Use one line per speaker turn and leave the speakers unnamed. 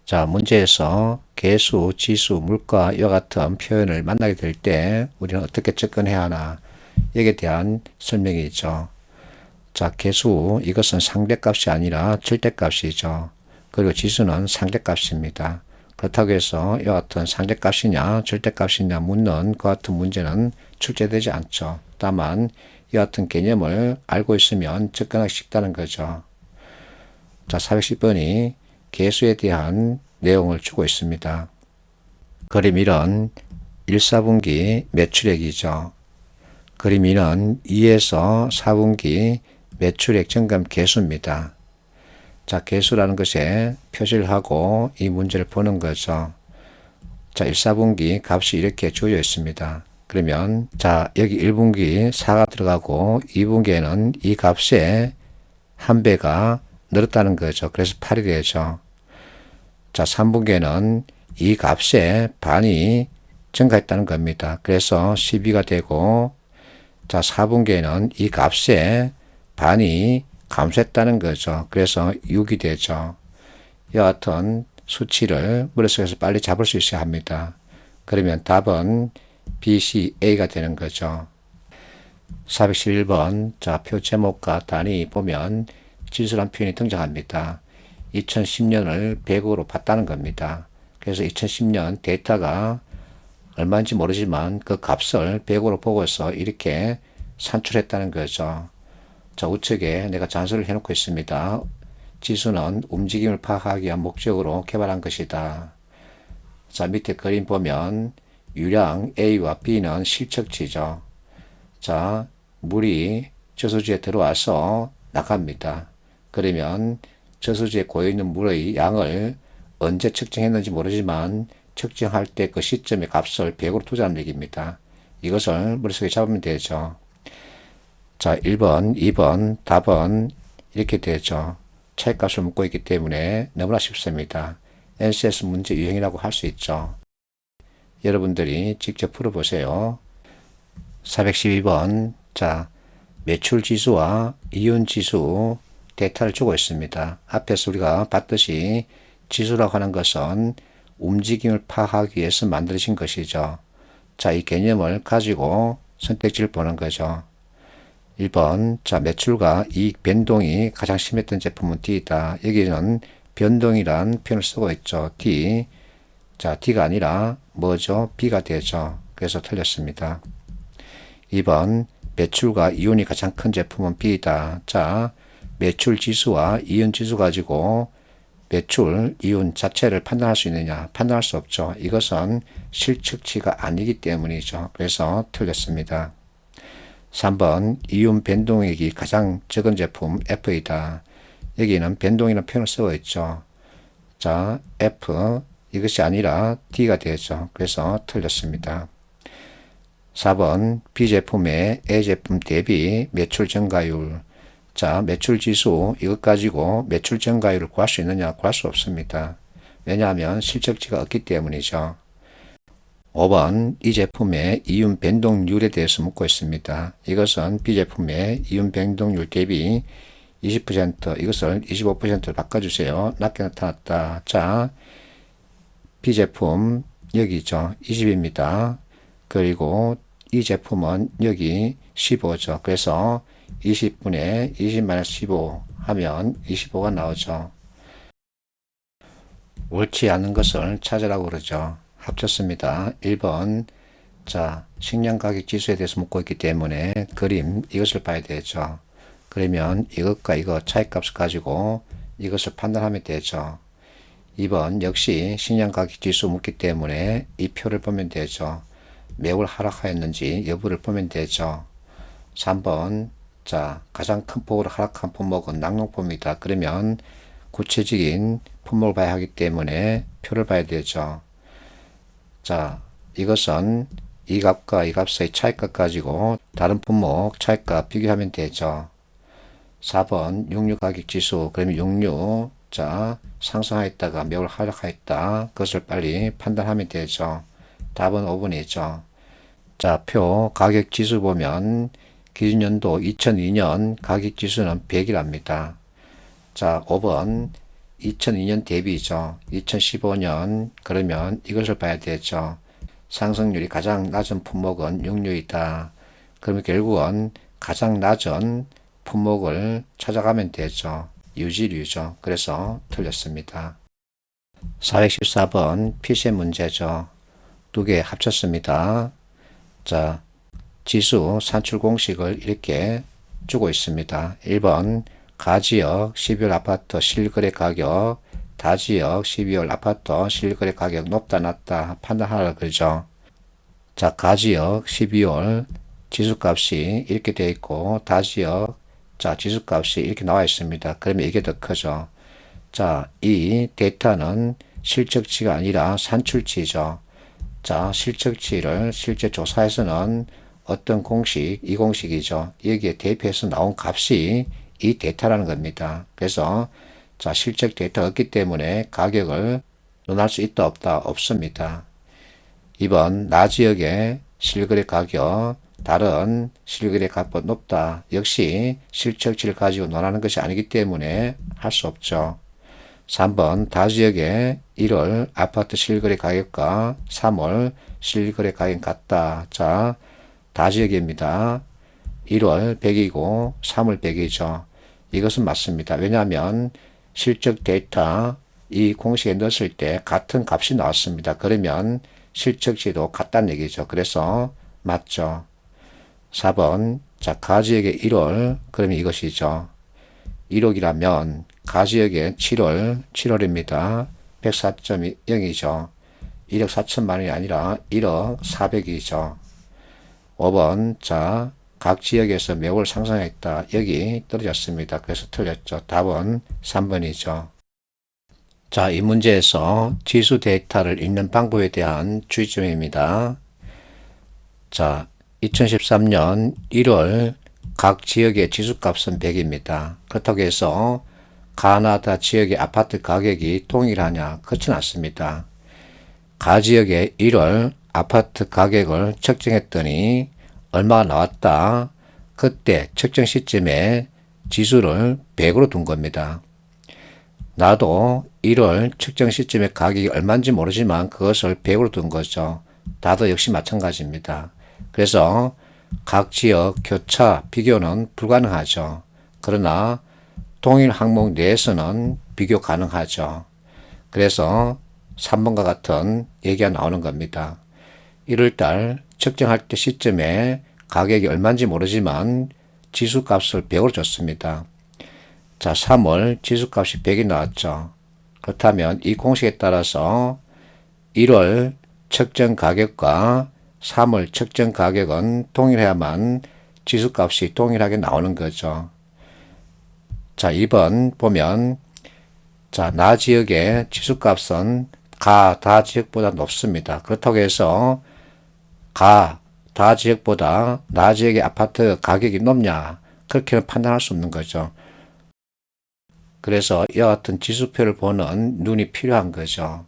자, 문제에서 계수, 지수, 물가 이와 같은 표현을 만나게 될 때 우리는 어떻게 접근해야 하나 여기에 대한 설명이죠. 자, 계수 이것은 상대값이 아니라 절대값이죠. 그리고 지수는 상대값입니다. 그렇다고 해서 이와 같은 상대값이냐 절대값이냐 묻는 그 같은 문제는 출제되지 않죠. 다만 이와 같은 개념을 알고 있으면 접근하기 쉽다는 거죠. 자, 410번이 계수에 대한 내용을 주고 있습니다. 그림 1은 1, 4분기 매출액이죠. 그림 2는 2에서 4분기 매출액 점검 계수입니다. 자, 계수라는 것에 표시를 하고 이 문제를 보는 거죠. 자, 1, 4분기 값이 이렇게 주어져 있습니다. 그러면 자, 여기 1분기 4가 들어가고 2분기에는 이 값에 한 배가 늘었다는 거죠. 그래서 8이 되죠. 자, 3분기에는 이 값에 반이 증가했다는 겁니다. 그래서 12가 되고, 자, 4분기에는 이 값에 반이 감소했다는 거죠. 그래서 6이 되죠. 이와 같은 수치를 머릿속에서 빨리 잡을 수 있어야 합니다. 그러면 답은 B, C, A가 되는 거죠. 411번, 자, 표 제목과 단위 보면 지수란 표현이 등장합니다. 2010년을 100으로 봤다는 겁니다. 그래서 2010년 데이터가 얼마인지 모르지만 그 값을 100으로 보고서 이렇게 산출했다는 거죠. 자, 우측에 내가 잔소리를 해놓고 있습니다. 지수는 움직임을 파악하기 위한 목적으로 개발한 것이다. 자, 밑에 그림 보면 유량 A와 B는 실측치죠. 자, 물이 저수지에 들어와서 나갑니다. 그러면 저수지에 고여있는 물의 양을 언제 측정했는지 모르지만 측정할 때 그 시점의 값을 100으로 두자는 얘기입니다. 이것을 머릿속에 잡으면 되죠. 자, 1번, 2번, 답은 이렇게 되죠. 차이값을 묻고 있기 때문에 너무나 쉽습니다. NCS 문제 유형이라고 할 수 있죠. 여러분들이 직접 풀어보세요. 412번, 자, 매출 지수와 이윤 지수 데이터를 주고 있습니다. 앞에서 우리가 봤듯이 지수라고 하는 것은 움직임을 파악하기 위해서 만들어진 것이죠. 자, 이 개념을 가지고 선택지를 보는 거죠. 1번, 자, 매출과 이익 변동이 가장 심했던 제품은 D이다. 여기는 변동이란 표현을 쓰고 있죠. D. 자, D가 아니라 뭐죠? B가 되죠. 그래서 틀렸습니다. 2번, 매출과 이윤이 가장 큰 제품은 B이다. 자, 매출 지수와 이윤 지수 가지고 매출, 이윤 자체를 판단할 수 있느냐? 판단할 수 없죠. 이것은 실측치가 아니기 때문이죠. 그래서 틀렸습니다. 3번, 이윤 변동액이 가장 적은 제품 F이다. 여기는 변동이라는 표현을 쓰고 있죠. 자, F, 이것이 아니라 D가 되죠. 그래서 틀렸습니다. 4번, B제품의 A제품 대비 매출 증가율. 자, 매출 지수, 이것 가지고 매출 증가율을 구할 수 있느냐? 구할 수 없습니다. 왜냐하면 실적치가 없기 때문이죠. 5번, 이 제품의 이윤 변동률에 대해서 묻고 있습니다. 이것은 B제품의 이윤 변동률 대비 20%, 이것을 25%로 바꿔주세요. 낮게 나타났다. 자, B제품, 여기 있죠. 20입니다. 그리고 이 제품은 여기 15죠. 그래서 20분의 20-15 하면 25가 나오죠. 옳지 않은 것을 찾으라고 그러죠. 합쳤습니다. 1번, 자, 식량 가격 지수에 대해서 묻고 있기 때문에 그림 이것을 봐야 되죠. 그러면 이것과 이것 차이값을 가지고 이것을 판단하면 되죠. 2번, 역시 식량 가격 지수 묻기 때문에 이 표를 보면 되죠. 매월 하락하였는지 여부를 보면 되죠. 3번, 자, 가장 큰 폭으로 하락한 품목은 낙농품이다. 그러면 구체적인 품목을 봐야 하기 때문에 표를 봐야 되죠. 자, 이것은 이 값과 이 값의 차이값 가지고 다른 품목 차이값 비교하면 되죠. 4번, 육류 가격 지수. 그러면 육류, 자, 상승하였다가 매월 하락하였다. 그것을 빨리 판단하면 되죠. 답은 5번이죠. 자, 표 가격 지수 보면 기준연도 2002년 가격지수는 100이랍니다. 자, 5번 2002년 대비죠. 2015년 그러면 이것을 봐야 되죠. 상승률이 가장 낮은 품목은 육류이다. 그러면 결국은 가장 낮은 품목을 찾아가면 되죠. 유지류죠. 그래서 틀렸습니다. 414번 PCM 문제죠. 두 개 합쳤습니다. 자, 지수 산출 공식을 이렇게 주고 있습니다. 1번 가지역 12월 아파트 실거래 가격, 다지역 12월 아파트 실거래 가격 높다 낮다 판단하라 그러죠. 자, 가지역 12월 지수값이 이렇게 되어 있고 다지역 자 지수값이 이렇게 나와 있습니다. 그러면 이게 더 크죠. 자, 이 데이터는 실적치가 아니라 산출치죠. 자, 실적치를 실제 조사에서는 어떤 공식, 이 공식이죠. 여기에 대입해서 나온 값이 이 데이터라는 겁니다. 그래서 자, 실적 데이터가 없기 때문에 가격을 논할 수 있다 없다 없습니다. 2번 나지역의 실거래 가격 다른 실거래 가격보다 높다. 역시 실적치를 가지고 논하는 것이 아니기 때문에 할 수 없죠. 3번 다지역의 1월 아파트 실거래 가격과 3월 실거래 가격 같다. 자, 다지역입니다. 1월 100이고 3월 100이죠. 이것은 맞습니다. 왜냐하면 실적 데이터 이 공식에 넣었을 때 같은 값이 나왔습니다. 그러면 실적치도 같다는 얘기죠. 그래서 맞죠. 4번 자, 가지역의 1월 그러면 이것이죠. 1억이라면 가지역의 7월입니다. 104.0이죠. 1억 4천만 원이 아니라 1억 400이죠. 5번 자, 각 지역에서 매월 상승했다. 여기 떨어졌습니다. 그래서 틀렸죠. 답은 3번이죠. 자, 이 문제에서 지수 데이터를 읽는 방법에 대한 주의점입니다. 자, 2013년 1월 각 지역의 지수값은 100입니다. 그렇다고 해서 가나다 지역의 아파트 가격이 동일하냐? 그렇지는 않습니다. 가 지역의 1월 아파트 가격을 측정했더니 얼마가 나왔다. 그때 측정 시점에 지수를 100으로 둔 겁니다. 나도 1월 측정 시점의 가격이 얼마인지 모르지만 그것을 100으로 둔 거죠. 나도 역시 마찬가지입니다. 그래서 각 지역 교차 비교는 불가능하죠. 그러나 동일 항목 내에서는 비교 가능하죠. 그래서 3번과 같은 얘기가 나오는 겁니다. 1월달 측정할 때 시점에 가격이 얼마인지 모르지만 지수값을 100으로 줬습니다. 자, 3월 지수값이 100이 나왔죠. 그렇다면 이 공식에 따라서 1월 측정 가격과 3월 측정 가격은 동일해야만 지수값이 동일하게 나오는 거죠. 자, 2번 보면 자, 나 지역의 지수값은 가, 다 지역보다 높습니다. 그렇다고 해서 가, 다 지역보다 나 지역의 아파트 가격이 높냐? 그렇게는 판단할 수 없는 거죠. 그래서 이와 같은 지수표를 보는 눈이 필요한 거죠.